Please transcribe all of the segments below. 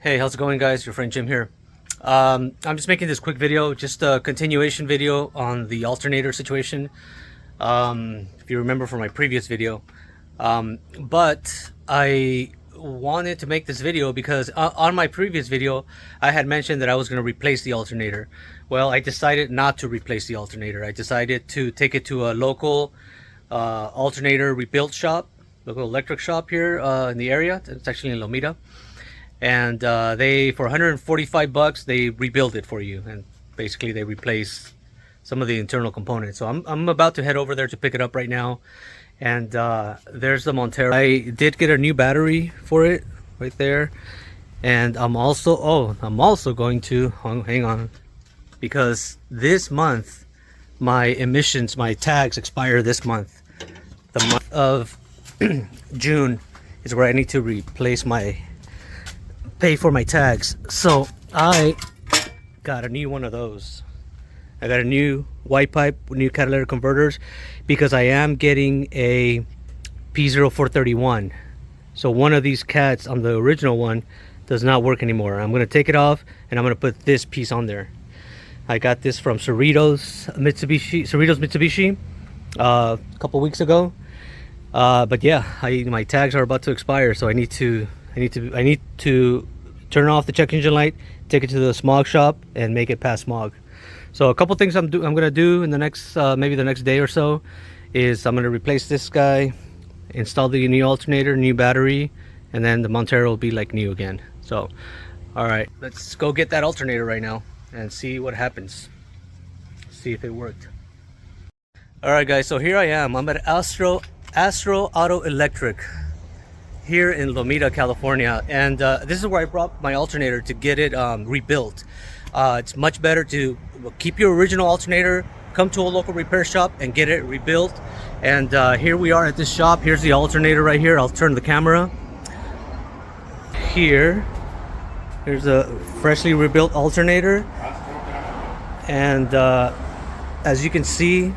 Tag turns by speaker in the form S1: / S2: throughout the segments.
S1: Hey, how's it going, guys? Your friend Jim here. I'm just making this quick video, just a continuation video on the alternator situation. If you remember from my previous video. But I wanted to make this video because on my previous video, I had mentioned that I was going to replace the alternator. Well, I decided not to replace the alternator. I decided to take it to a local alternator rebuild shop, local electric shop here in the area. It's actually in Lomita. And they, for 145 bucks, they rebuild it for you, and basically they replace some of the internal components. So I'm about to head over there to pick it up right now. And there's the Montero. I did get a new battery for it right there. And I'm also going to hang on, because this month my emissions, my tags expire this month. The month of June is where I need to pay for my tags. So I got a new one of those. I got a new white pipe, new catalytic converters, because I am getting a P0431. So one of these cats on the original one does not work anymore. I'm going to take it off and I'm going to put this piece on there. I got this from Cerritos Mitsubishi a couple weeks ago. But yeah, my tags are about to expire, so I need to turn off the check engine light, take it to the smog shop, and make it pass smog. So a couple things I'm gonna do in the next maybe the next day or so is I'm gonna replace this guy, install the new alternator, new battery, and then the Montero will be like new again. So all right, let's go get that alternator right now and see what happens, see if it worked. All right, guys, so here I am. I'm at Astro Auto Electric here in Lomita, California, and this is where I brought my alternator to get it rebuilt. It's much better to keep your original alternator, come to a local repair shop and get it rebuilt. And here we are at this shop. Here's the alternator right here. I'll turn the camera. Here's a freshly rebuilt alternator, and as you can see,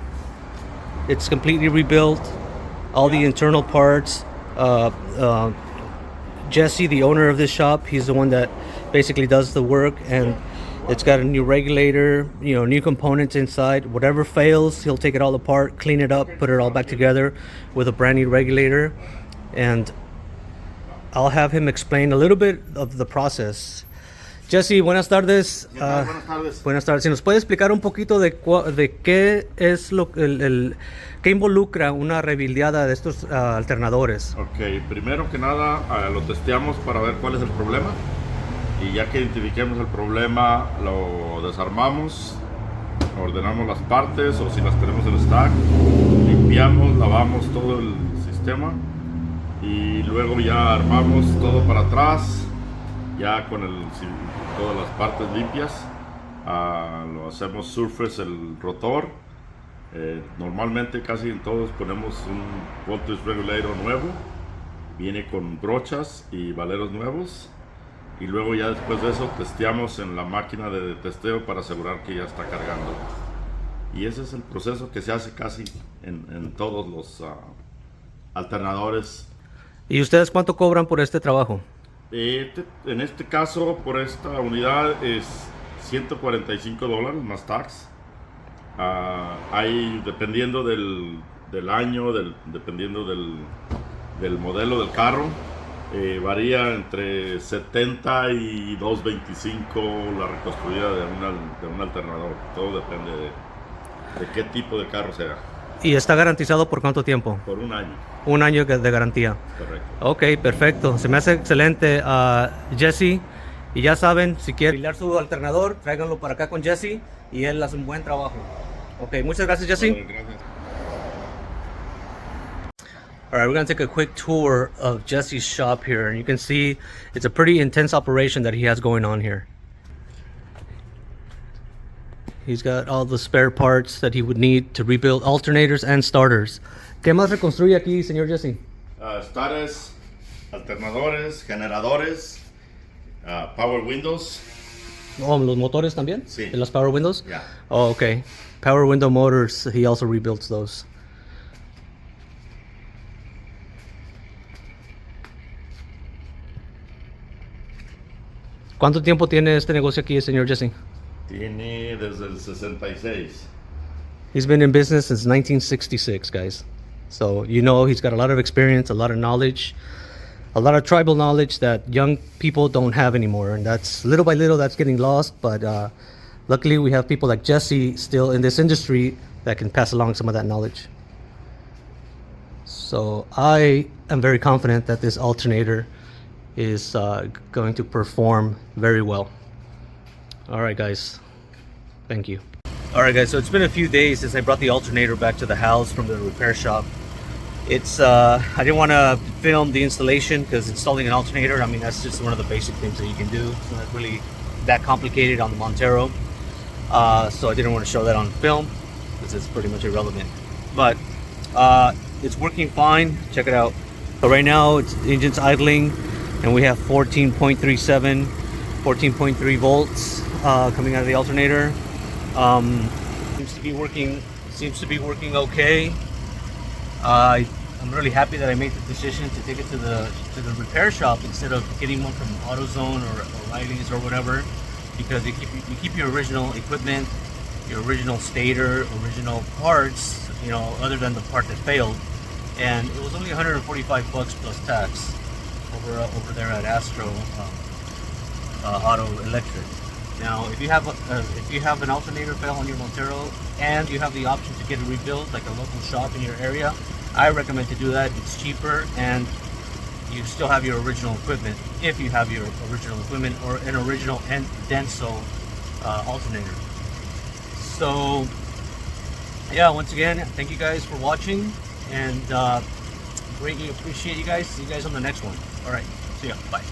S1: it's completely rebuilt. All the internal parts. Jesse, the owner of this shop, he's the one that basically does the work, and it's got a new regulator, new components inside. Whatever fails, he'll take it all apart, clean it up, put it all back together with a brand new regulator. And I'll have him explain a little bit of the process. Jesse, buenas tardes.
S2: Buenas tardes.
S1: Buenas tardes. Si nos puede explicar un poquito de qué es qué involucra una rebuildeada de estos alternadores.
S2: Ok, primero que nada lo testeamos para ver cuál es el problema, y ya que identifiquemos el problema lo desarmamos, ordenamos las partes o si las tenemos en stock, limpiamos, lavamos todo el sistema y luego ya armamos todo para atrás, ya con todas las partes limpias. Lo hacemos surface el rotor. Normalmente casi en todos ponemos un voltage regulator nuevo, viene con brochas y valeros nuevos, y luego ya después de eso testeamos en la máquina de testeo para asegurar que ya está cargando. Y ese es el proceso que se hace casi en todos los alternadores.
S1: ¿Y ustedes cuánto cobran por este trabajo?
S2: En este caso, por esta unidad es $145 más tax. Hay, dependiendo del año, dependiendo del modelo del carro, varía entre 70 y 225 la reconstruida de un alternador. Todo depende de qué tipo de carro sea.
S1: ¿Y está garantizado por cuánto tiempo?
S2: Por un año.
S1: Un año de garantía.
S2: Correcto.
S1: Ok, perfecto. Se me hace excelente. Jesse, y ya saben, si quieren arreglar su alternador, tráiganlo para acá con Jesse y él hace un buen trabajo. Ok, muchas gracias, Jesse.
S2: Bueno, gracias.
S1: All right, we're going to take a quick tour of Jesse's shop here, and you can see it's a pretty intense operation that he has going on here. He's got all the spare parts that he would need to rebuild alternators and starters. ¿Qué más reconstruye aquí, señor Jesse?
S2: Starters, alternadores, generadores, power windows.
S1: Oh, ¿los motores también?
S2: Sí.
S1: ¿De las power windows?
S2: Yeah.
S1: Oh, okay. Power window motors, he also rebuilds those. ¿Cuánto tiempo tiene este negocio aquí, señor Jesse?
S2: Tiene desde el 66.
S1: He's been in business since 1966, guys. So you know he's got a lot of experience, a lot of knowledge, a lot of tribal knowledge that young people don't have anymore, and that's little by little that's getting lost. But luckily, we have people like Jesse still in this industry that can pass along some of that knowledge. So I am very confident that this alternator is going to perform very well. All right, guys. Thank you. All right, guys. So it's been a few days since I brought the alternator back to the house from the repair shop. It's I didn't want to film the installation because installing an alternator, I mean, that's just one of the basic things that you can do. It's not really that complicated on the Montero. So I didn't want to show that on film because it's pretty much irrelevant. But it's working fine. Check it out. So right now it's engine's idling and we have 14.37, 14.3 volts coming out of the alternator. Seems to be working okay. I'm really happy that I made the decision to take it to the repair shop instead of getting one from AutoZone or O'Reilly's or whatever, because you keep your original equipment, your original stator, original parts, you know, other than the part that failed. And it was only 145 bucks plus tax over there at Astro Auto Electric. Now, if you have an alternator fail on your Montero and you have the option to get it rebuilt, like a local shop in your area, I recommend to do that. It's cheaper and you still have your original equipment if you have your original equipment or an original Denso alternator. So yeah, once again, thank you guys for watching and greatly appreciate you guys. See you guys on the next one. All right, see ya. Bye.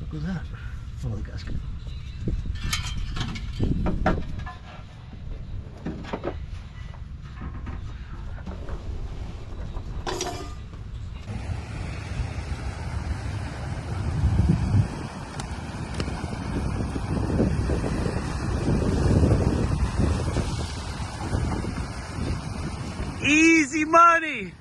S1: What was that? Oh, the gasket. Easy money!